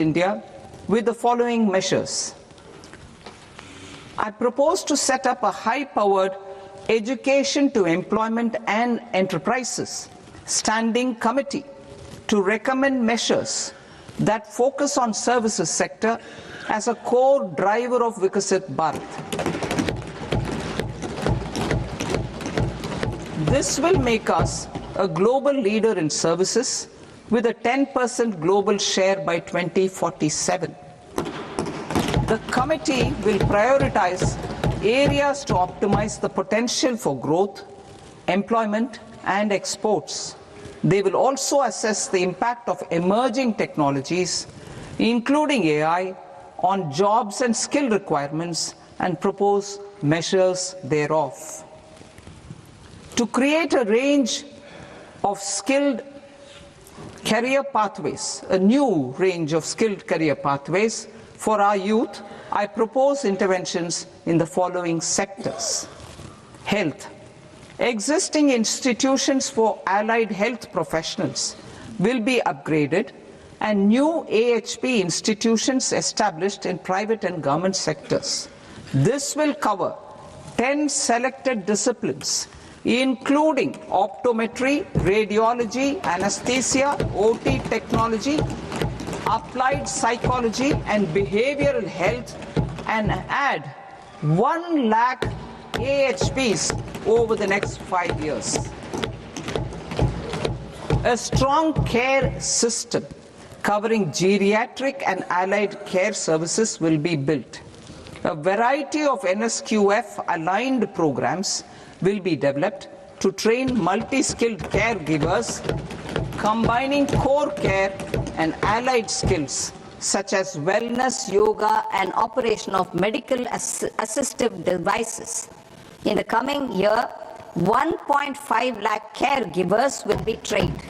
India with the following measures. I propose to set up a high-powered Education to Employment and Enterprises Standing Committee to recommend measures that focus on services sector as a core driver of Viksit Bharat. This will make us a global leader in services with a 10% global share by 2047. The committee will prioritize areas to optimize the potential for growth, employment, and exports. They will also assess the impact of emerging technologies, including AI, on jobs and skill requirements and propose measures thereof. To create a range of skilled career pathways, a new range of skilled career pathways for our youth, I propose interventions in the following sectors. Health. Existing institutions for allied health professionals will be upgraded and new AHP institutions established in private and government sectors. This will cover 10 selected disciplines, including optometry, radiology, anesthesia, OT technology, applied psychology and behavioral health, and add 1 lakh AHPs over the next 5 years. A strong care system covering geriatric and allied care services will be built. A variety of NSQF aligned programs will be developed to train multi-skilled caregivers, combining core care and allied skills such as wellness, yoga, and operation of medical assistive devices. In the coming year, 1.5 lakh caregivers will be trained.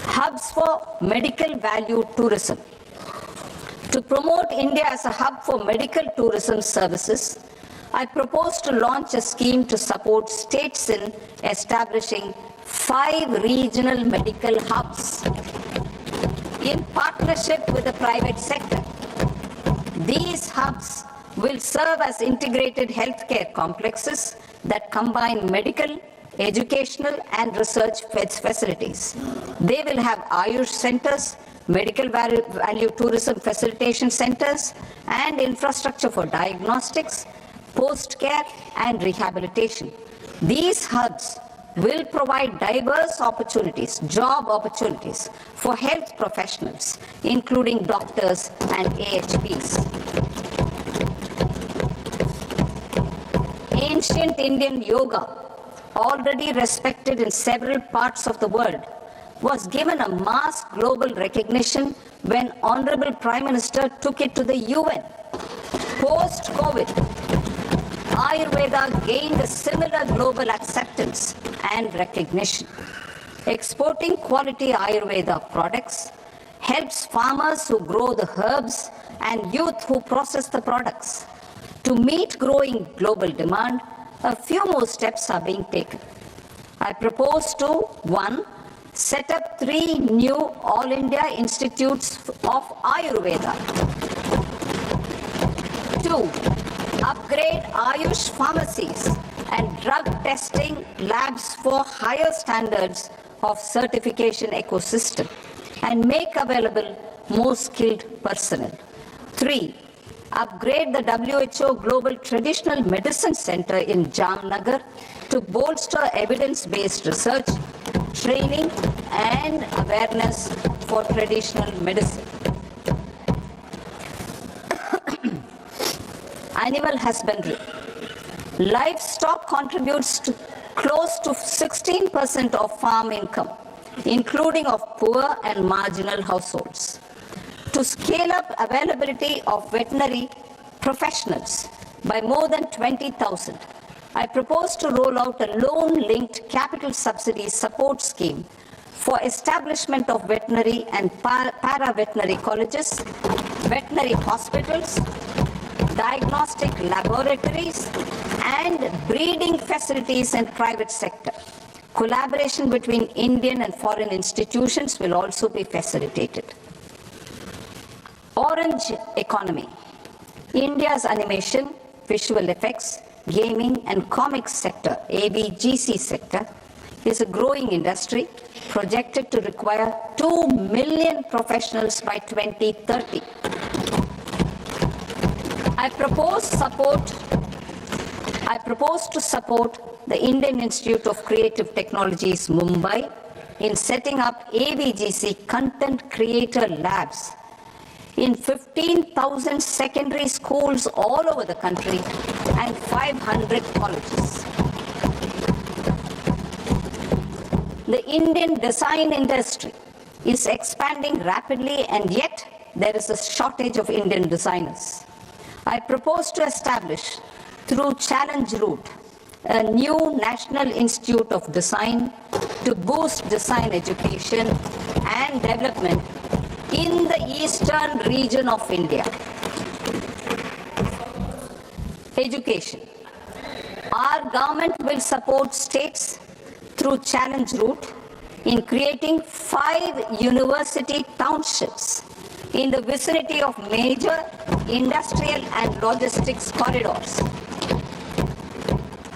Hubs for medical value tourism. To promote India as a hub for medical tourism services, I propose to launch a scheme to support states in establishing 5 regional medical hubs in partnership with the private sector. These hubs will serve as integrated healthcare complexes that combine medical, educational, and research facilities. They will have Ayush centers, medical value tourism facilitation centers, and infrastructure for diagnostics, post-care, and rehabilitation. These hubs will provide diverse opportunities, job opportunities for health professionals, including doctors and AHPs. Ancient Indian yoga, already respected in several parts of the world, was given a mass global recognition when Honorable Prime Minister took it to the UN. Post-COVID, Ayurveda gained a similar global acceptance and recognition. Exporting quality Ayurveda products helps farmers who grow the herbs and youth who process the products. To meet growing global demand, a few more steps are being taken. I propose to 1. Set up 3 new All India Institutes of Ayurveda. 2. Upgrade Ayush pharmacies and drug testing labs for higher standards of certification ecosystem and make available more skilled personnel. 3. Upgrade the WHO Global Traditional Medicine Center in Jamnagar to bolster evidence-based research, training, and awareness for traditional medicine. Animal husbandry. Livestock contributes to close to 16% of farm income, including of poor and marginal households. To scale up availability of veterinary professionals by more than 20,000, I propose to roll out a loan-linked capital subsidy support scheme for establishment of veterinary and para-veterinary colleges, veterinary hospitals, diagnostic laboratories, and breeding facilities in private sector. Collaboration between Indian and foreign institutions will also be facilitated. Orange economy. India's animation, visual effects, gaming and comics sector, ABGC sector, is a growing industry projected to require 2 million professionals by 2030. I propose to support the Indian Institute of Creative Technologies, Mumbai, in setting up ABGC content creator labs in 15,000 secondary schools all over the country and 500 colleges. The Indian design industry is expanding rapidly, and yet there is a shortage of Indian designers. I propose to establish, through Challenge Route, a new National Institute of Design to boost design education and development in the eastern region of India. Education. Our government will support states through Challenge Route in creating 5 university townships in the vicinity of major industrial and logistics corridors.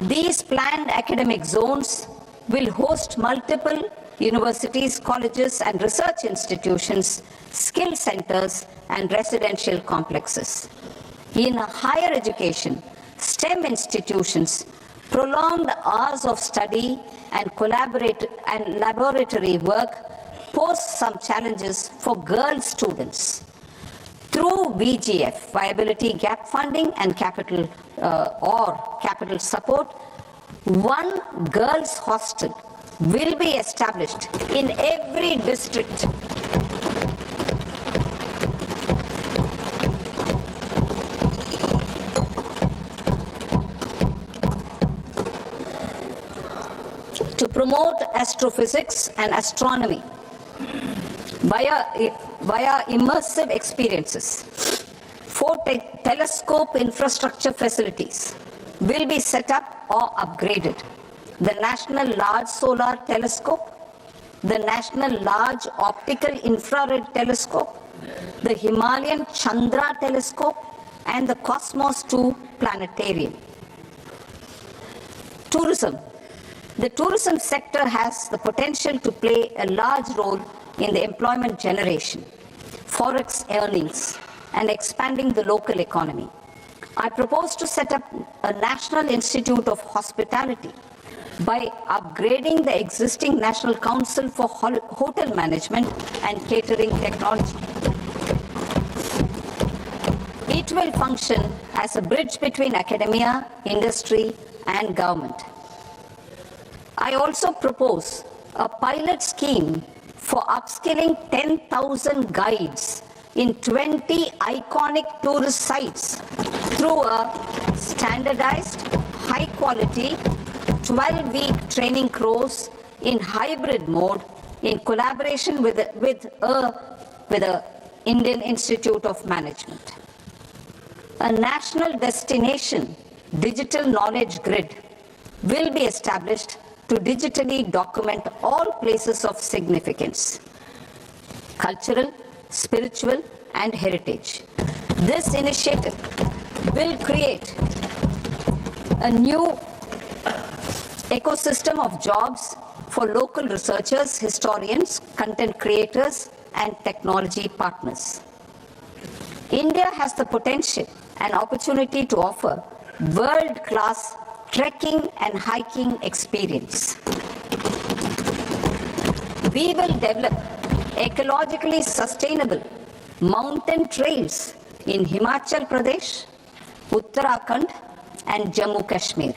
These planned academic zones will host multiple universities, colleges and research institutions, skill centers and residential complexes. In higher education, STEM institutions prolonged hours of study and laboratory work pose some challenges for girl students. Through VGF, Viability Gap Funding and capital support, one girls' hostel will be established in every district. To promote astrophysics and astronomy via immersive experiences, 4 telescope infrastructure facilities will be set up or upgraded. The National Large Solar Telescope, the National Large Optical Infrared Telescope, the Himalayan Chandra Telescope, and the Cosmos 2 Planetarium. Tourism. The tourism sector has the potential to play a large role in the employment generation, forex earnings, and expanding the local economy. I propose to set up a National Institute of Hospitality by upgrading the existing National Council for Hotel Management and Catering Technology. It will function as a bridge between academia, industry, and government. I also propose a pilot scheme for upskilling 10,000 guides in 20 iconic tourist sites through a standardized, high-quality, 12-week training course in hybrid mode in collaboration with the Indian Institute of Management. A national destination digital knowledge grid will be established to digitally document all places of significance, cultural, spiritual, and heritage. This initiative will create a new ecosystem of jobs for local researchers, historians, content creators, and technology partners. India has the potential and opportunity to offer world-class trekking and hiking experience. We will develop ecologically sustainable mountain trails in Himachal Pradesh, Uttarakhand, and Jammu Kashmir.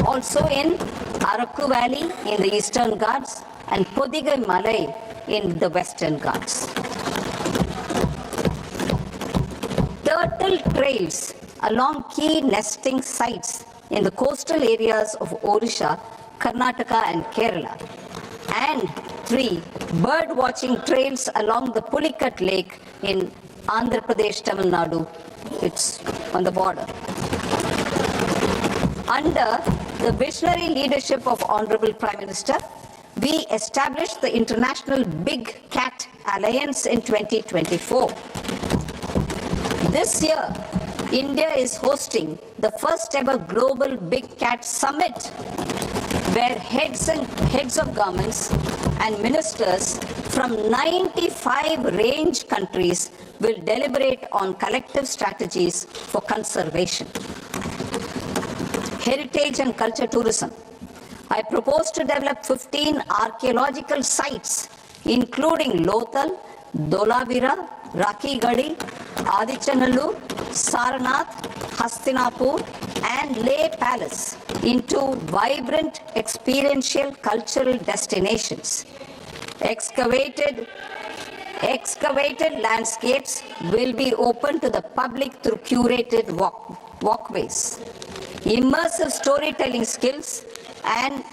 Also in Araku Valley in the Eastern Ghats and Podigai Malai in the Western Ghats. Turtle trails along key nesting sites in the coastal areas of Odisha, Karnataka and Kerala. And 3 bird watching trails along the Pulikat Lake in Andhra Pradesh, Tamil Nadu. It's on the border. Under the visionary leadership of Honorable Prime Minister, we established the International Big Cat Alliance in 2024. This year, India is hosting the first ever Global Big Cat Summit, where heads of governments and ministers from 95 range countries will deliberate on collective strategies for conservation. Heritage and culture tourism. I propose to develop 15 archaeological sites, including Lothal, Dolavira, Rakigadi, Adichanallur, Sarnath, Hastinapur, and Leh Palace into vibrant experiential cultural destinations. Excavated landscapes will be open to the public through curated walkways. Immersive storytelling skills and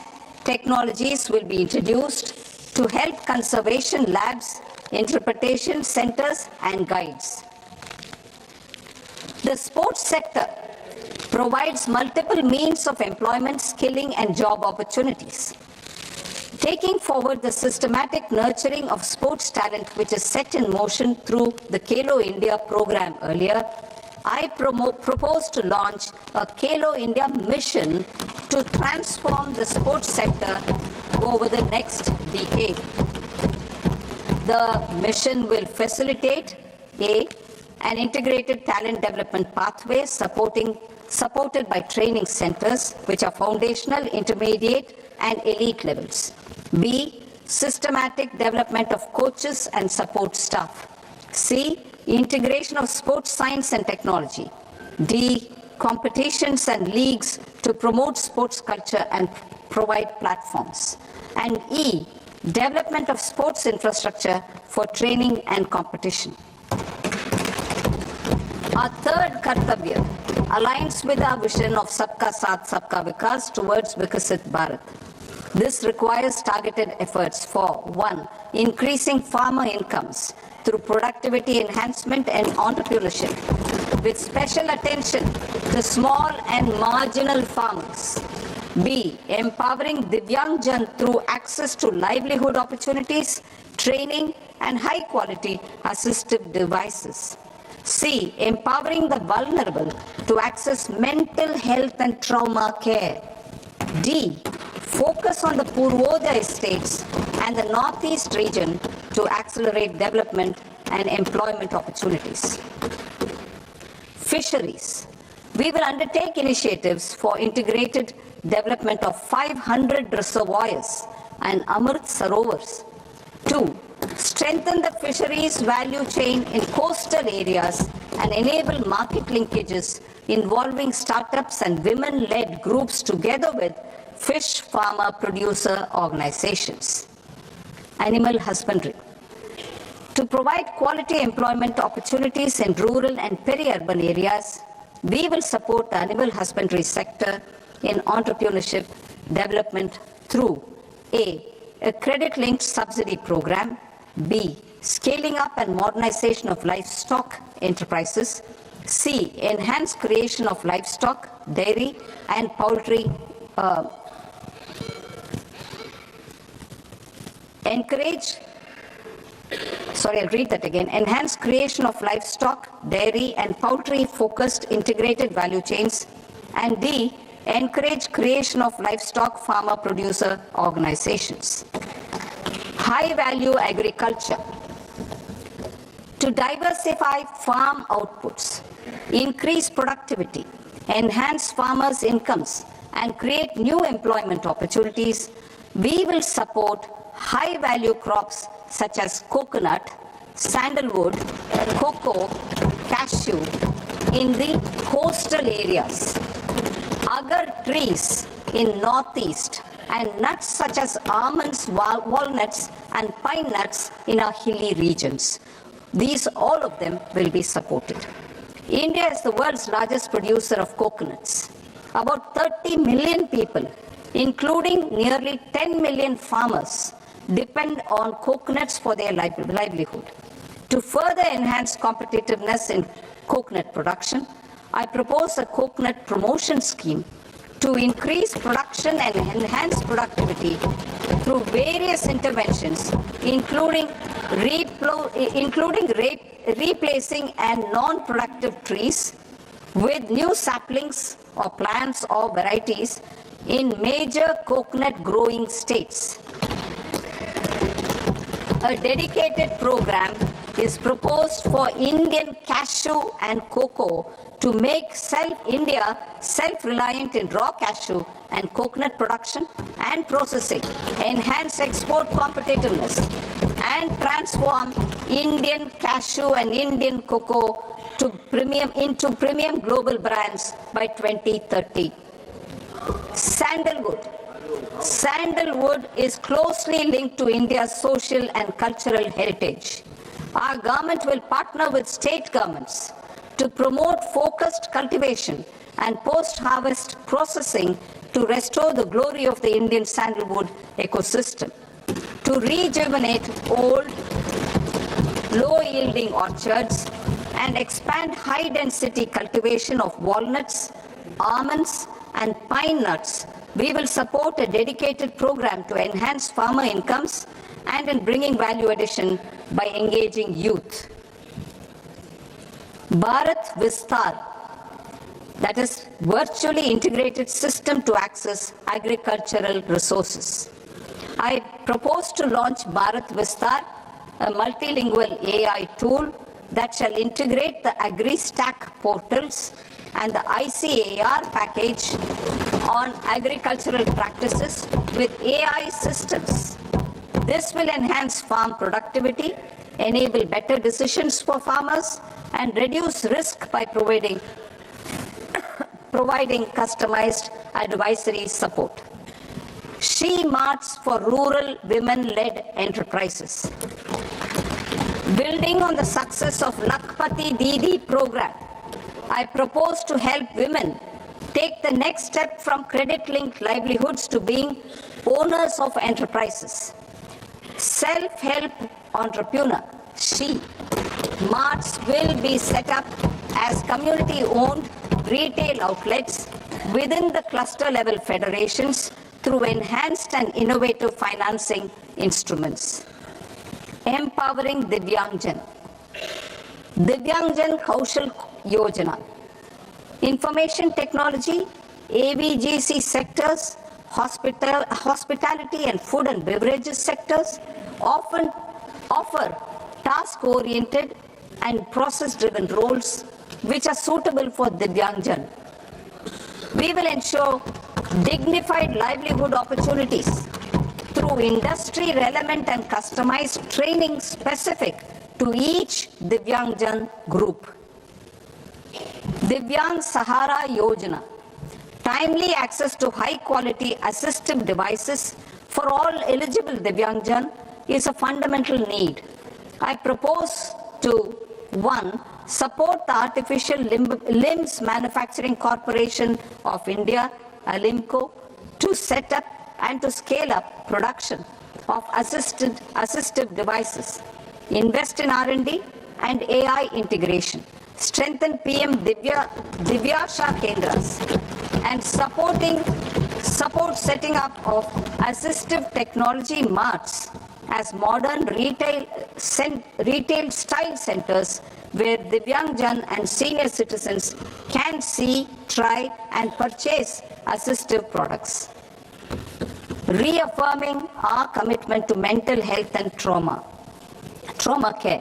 technologies will be introduced to help conservation labs, interpretation centers, and guides. The sports sector provides multiple means of employment, skilling, and job opportunities. Taking forward the systematic nurturing of sports talent, which is set in motion through the Khelo India program earlier, I propose to launch a Khelo India mission to transform the sports sector over the next decade. The mission will facilitate an integrated talent development pathway supported by training centers, which are foundational, intermediate, and elite levels. B, systematic development of coaches and support staff. C, integration of sports science and technology. D, competitions and leagues to promote sports culture and provide platforms. And E, development of sports infrastructure for training and competition. Our third Kartavya aligns with our vision of Sabka Saath, Sabka Vikas towards Vikasit Bharat. This requires targeted efforts for 1. Increasing farmer incomes through productivity enhancement and entrepreneurship, with special attention to small and marginal farmers. B. Empowering Divyangjan through access to livelihood opportunities, training, and high-quality assistive devices. C. Empowering the vulnerable to access mental health and trauma care. D. Focus on the Purvodaya states and the Northeast region to accelerate development and employment opportunities. Fisheries. We will undertake initiatives for integrated development of 500 reservoirs and Amrit Sarovars. 2. Strengthen the fisheries value chain in coastal areas and enable market linkages involving startups and women-led groups together with fish farmer producer organizations. Animal husbandry. To provide quality employment opportunities in rural and peri-urban areas, we will support the animal husbandry sector in entrepreneurship development through a credit-linked subsidy program, B, scaling up and modernization of livestock enterprises, C, enhanced creation of livestock, dairy, and poultry enhanced creation of livestock, dairy, and poultry-focused integrated value chains, and D, encourage creation of livestock farmer-producer organizations. High-value agriculture. To diversify farm outputs, increase productivity, enhance farmers' incomes, and create new employment opportunities, we will support high-value crops such as coconut, sandalwood, cocoa, cashew in the coastal areas, agar trees in northeast, and nuts such as almonds, walnuts, and pine nuts in our hilly regions. All of them will be supported. India is the world's largest producer of coconuts. About 30 million people, including nearly 10 million farmers, depend on coconuts for their livelihood. To further enhance competitiveness in coconut production, I propose a coconut promotion scheme to increase production and enhance productivity through various interventions, including replacing and non-productive trees with new saplings or plants or varieties in major coconut growing states. A dedicated program is proposed for Indian cashew and cocoa to make India self-reliant in raw cashew and coconut production and processing, enhance export competitiveness, and transform Indian cashew and Indian cocoa into premium global brands by 2030. Sandalwood. Sandalwood is closely linked to India's social and cultural heritage. Our government will partner with state governments to promote focused cultivation and post-harvest processing to restore the glory of the Indian sandalwood ecosystem, to rejuvenate old, low-yielding orchards and expand high-density cultivation of walnuts, almonds, and pine nuts. We will support a dedicated program to enhance farmer incomes and in bringing value addition by engaging youth. Bharat Vistar, that is virtually integrated system to access agricultural resources. I propose to launch Bharat Vistar, a multilingual AI tool that shall integrate the Agri-Stack portals and the ICAR package on agricultural practices with AI systems. This will enhance farm productivity, enable better decisions for farmers, and reduce risk by providing customized advisory support. She Marts for rural women-led enterprises. Building on the success of Lakpati Didi program, I propose to help women take the next step from credit-linked livelihoods to being owners of enterprises. Self-help entrepreneur, She Marts will be set up as community-owned retail outlets within the cluster-level federations through enhanced and innovative financing instruments. Empowering Divyangjan. Divyangjan Kaushal Yojana. Information technology, AVGC sectors, hospitality and food and beverages sectors often offer task-oriented and process-driven roles which are suitable for Divyangjan. We will ensure dignified livelihood opportunities through industry-relevant and customized training specific to each Divyangjan group. Divyang Sahara Yojana. Timely access to high-quality assistive devices for all eligible Divyangjan is a fundamental need. I propose to 1. Support the Artificial Limbs Manufacturing Corporation of India, Alimco, to set up and to scale up production of assistive devices, invest in R&D and AI integration, strengthen PM Divyasha Kendras, and support setting up of assistive technology marts as modern retail style centers where Divyangjan and senior citizens can see, try and purchase assistive products. Reaffirming our commitment to mental health and trauma care.